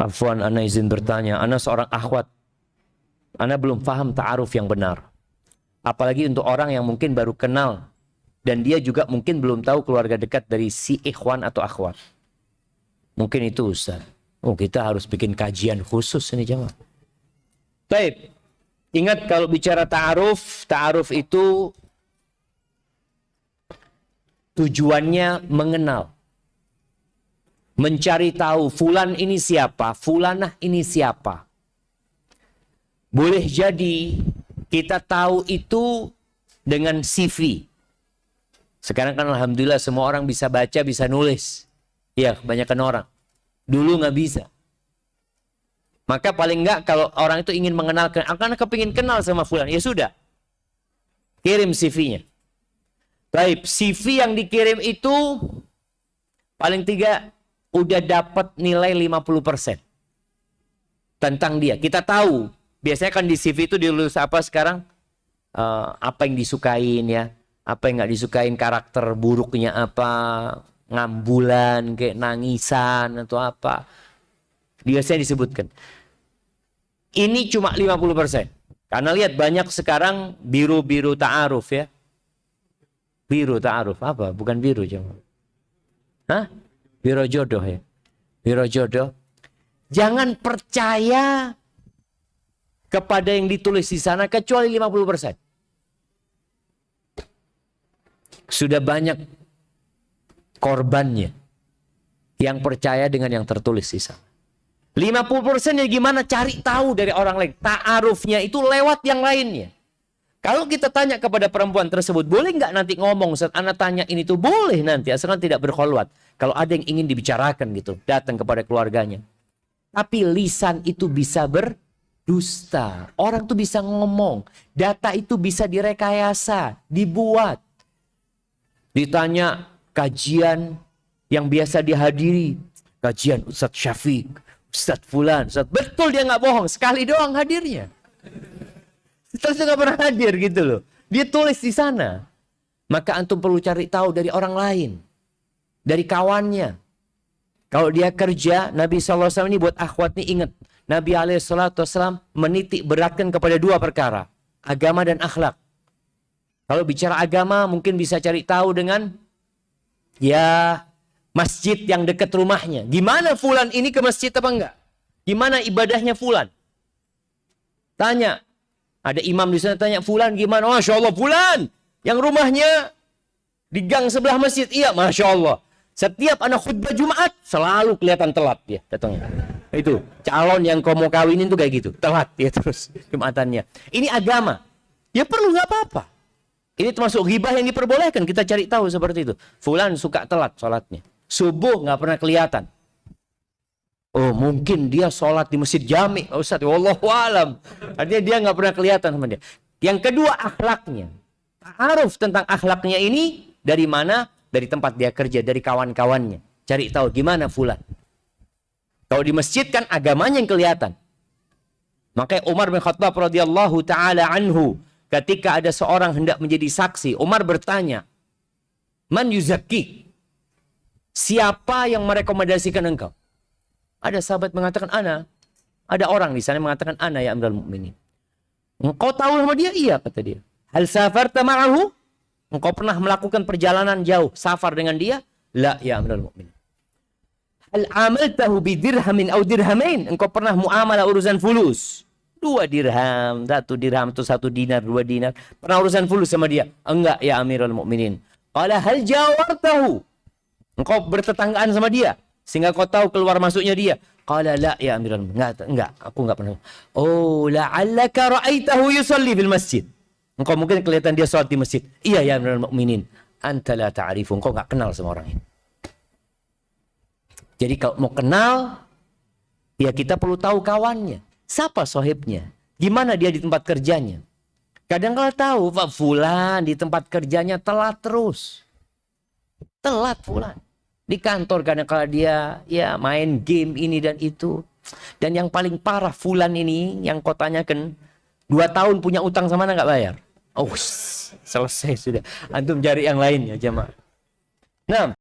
Afwan, ana izin bertanya. Ana seorang akhwat. Ana belum paham ta'aruf yang benar. Apalagi untuk orang yang mungkin baru kenal. Dan dia juga mungkin belum tahu keluarga dekat dari si ikhwan atau akhwat. Mungkin itu Ustaz. Oh, kita harus bikin kajian khusus ini jemaah. Baik. Ingat kalau bicara ta'aruf, ta'aruf itu tujuannya mengenal. Mencari tahu fulan ini siapa, fulanah ini siapa. Boleh jadi kita tahu itu dengan CV. Sekarang kan alhamdulillah semua orang bisa baca, bisa nulis. Ya, kebanyakan orang. Dulu nggak bisa. Maka paling nggak kalau orang itu ingin mengenalkan, akan kepingin kenal sama fulan, ya sudah. Kirim CV-nya. Baik, CV yang dikirim itu paling tidak udah dapat nilai 50% tentang dia. Kita tahu, biasanya kan di CV itu ditulis apa sekarang? Apa yang disukain ya, apa yang nggak disukain, karakter buruknya apa, ngambulan, kayak nangisan atau apa. Biasanya disebutkan. Ini cuma 50%. Karena lihat banyak sekarang biru-biru ta'aruf ya. Biru ta'aruf apa? Bukan biru cuma. Hah? Biro jodoh ya. Biro jodoh. Jangan percaya kepada yang ditulis di sana kecuali 50%. Sudah banyak korbannya yang percaya dengan yang tertulis di sana. 50% ya gimana? Cari tahu dari orang lain. Ta'arufnya itu lewat yang lainnya. Kalau kita tanya kepada perempuan tersebut, boleh nggak nanti ngomong saat anak tanya ini tuh? Boleh nanti, asalkan tidak berkholwat. Kalau ada yang ingin dibicarakan gitu, datang kepada keluarganya. Tapi lisan itu bisa berdusta. Orang tuh bisa ngomong. Data itu bisa direkayasa, dibuat. Ditanya kajian yang biasa dihadiri. Kajian Ustadz Syafiq, Ustadz Fulan, Ustadz. Betul dia nggak bohong, sekali doang hadirnya. Terus dia nggak pernah hadir gitu loh. Dia tulis di sana. Maka antum perlu cari tahu dari orang lain. Dari kawannya. Kalau dia kerja, Nabi SAW ini buat akhwat nih ingat. Nabi SAW menitik beratkan kepada dua perkara. Agama dan akhlak. Kalau bicara agama mungkin bisa cari tahu dengan ya masjid yang dekat rumahnya. Gimana fulan ini ke masjid apa enggak? Gimana ibadahnya fulan? Tanya. Ada imam di sana tanya, fulan gimana? Masya Allah, fulan yang rumahnya di gang sebelah masjid. Iya, Masya Allah. Setiap anak khutbah Jumat selalu kelihatan telat dia datangnya. Itu calon yang kau mau kawinin tuh kayak gitu, telat dia terus Jumatannya. Ini agama. Ya perlu nggak apa-apa. Ini termasuk ghibah yang diperbolehkan. Kita cari tahu seperti itu. Fulan suka telat sholatnya. Subuh nggak pernah kelihatan. Oh mungkin dia sholat di masjid jami. Oh, Ustaz, wallahu alam. Artinya dia nggak pernah kelihatan sama dia. Yang kedua akhlaknya. Ta'aruf tentang akhlaknya ini dari mana? Dari tempat dia kerja, dari kawan-kawannya. Cari tahu gimana fulan. Kalau di masjid kan agamanya yang kelihatan. Makanya Umar bin Khattab radhiyallahu taala anhu ketika ada seorang hendak menjadi saksi, Umar bertanya, "Man yuzakki?" Siapa yang merekomendasikan engkau? Ada sahabat mengatakan ana. Ada orang di sana mengatakan ana ya Amirul Mukminin. Engkau tahu sama dia? Iya kata dia. Hal safarta ma'ahu? Engkau pernah melakukan perjalanan jauh safar dengan dia? La ya Amirul Mukminin. Hal amaltahu bidirhamin au dirhamain? Engkau pernah muamalah urusan fulus? 2 dirham, 1 dirham atau 1 dinar, 2 dinar. Pernah urusan fulus sama dia? Enggak ya Amirul Mukminin. Qala hal jawartahu? Engkau bertetanggaan sama dia sehingga kau tahu keluar masuknya dia. Qala la ya Amirul Mukminin. Enggak, aku enggak pernah. Oh, la'allaka ra'aitahu yusalli fil masjid. Engkau mungkin kelihatan dia salat di masjid. Iya ya Amirul Mukminin. Anta la ta'rifu. Engkau enggak kenal sama orang ini. Jadi kalau mau kenal, ya kita perlu tahu kawannya. Siapa sohibnya? Gimana dia di tempat kerjanya? Kadang kalau tahu, Pak Fulan di tempat kerjanya telat terus. Telat Fulan. Di kantor kadang-kala dia ya main game ini dan itu. Dan yang paling parah Fulan ini yang kau tanyakan 2 tahun punya utang sama mana nggak bayar. Oh selesai sudah. Antum cari yang lain ya jemaah. Nah.